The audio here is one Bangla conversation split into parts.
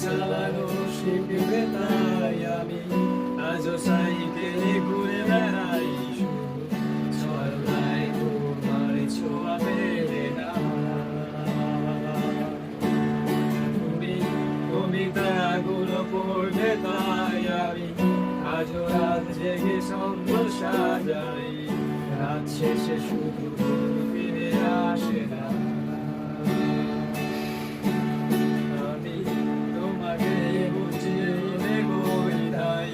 চালানো শিখবে তাই আমি আজও সাইকেলে ঘুরে বেড়াই শুধু চলায় তোমার ছোঁয়া পেলে না তুমি কবিতাগুলো পড়বে তাই আমি আজও রাত জেগে স্বপ্ন সাজাই রাত শেষে শুধু ফিরে আসে না আমি তোমাকে বুঝিয়ে নেবই তাই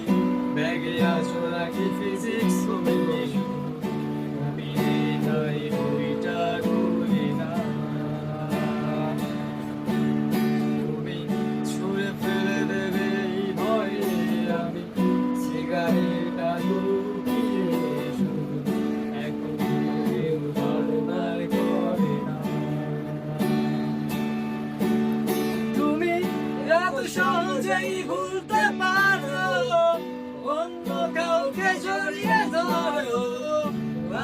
ব্যাগে আছো নাকি ফিজিক্স আমি তাই বইটা খুলি না তুমি ছুঁড়ে ফেলে দেবে এই ভয়ে আমি সিগারেটটা লুকিয়ে শুধু এখন কেউ ধারণার করে না তুমি এত সহজেই ভুলতে পারো অন্য কাউকে জড়িয়ে ধরো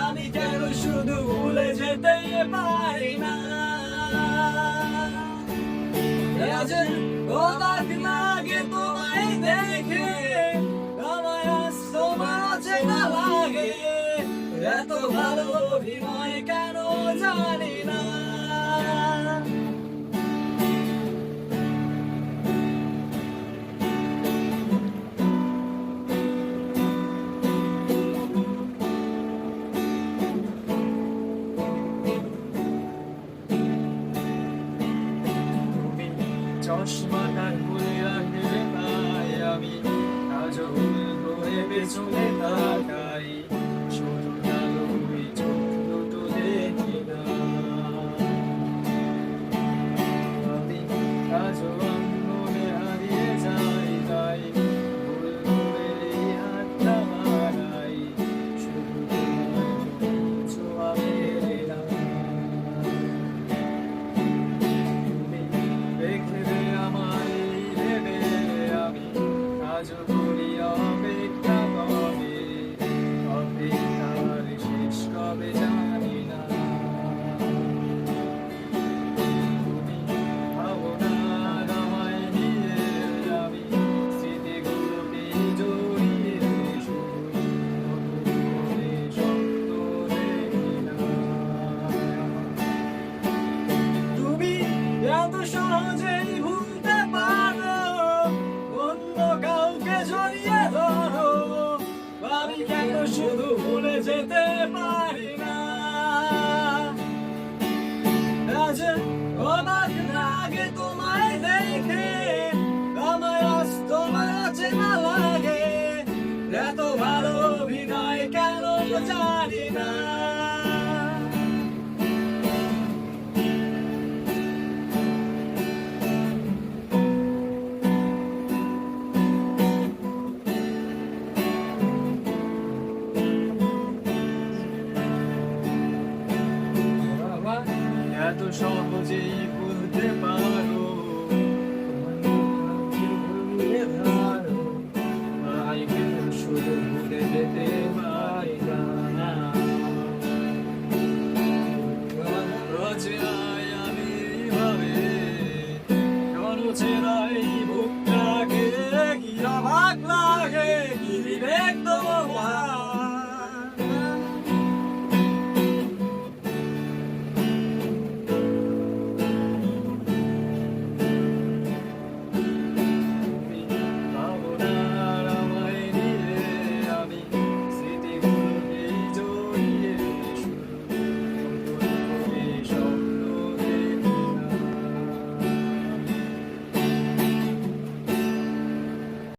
আমি কেন শুধু ভুলে যেতে পারি না অবাক লাগে তোমায় দেখে আমায় আজ তোমার চেনা লাগে এত ভালো অভিনয় কেন জানি না চশমাটা খুলে রাখলে তাই আমি আজও ভুল করে পেছনে তাকাই শুধু কালো ওই চোখ দুটো দেখি না আমি আজও আন্দোলনে হারিয়ে যাই তাই ভুল করে এই হাতটা বাড়াই শুধু তোমার ছোঁয়া মেলে না দেখলে আমায় ভেবে আমি আজও করি অপেক্ষা কবে অপেক্ষার শেষ কবে জানি না তুমি ভাবনার আমায় নিয়ে আমি স্মৃতিগুলোকে জড়িয়ে শুধু করে শব্দ দেখি না তুমি এত সহজেই ভুলতে পারো অন্য কাউকে জড়িয়ে ধরো আমি কেন শুধু ভুলে যেতে পারি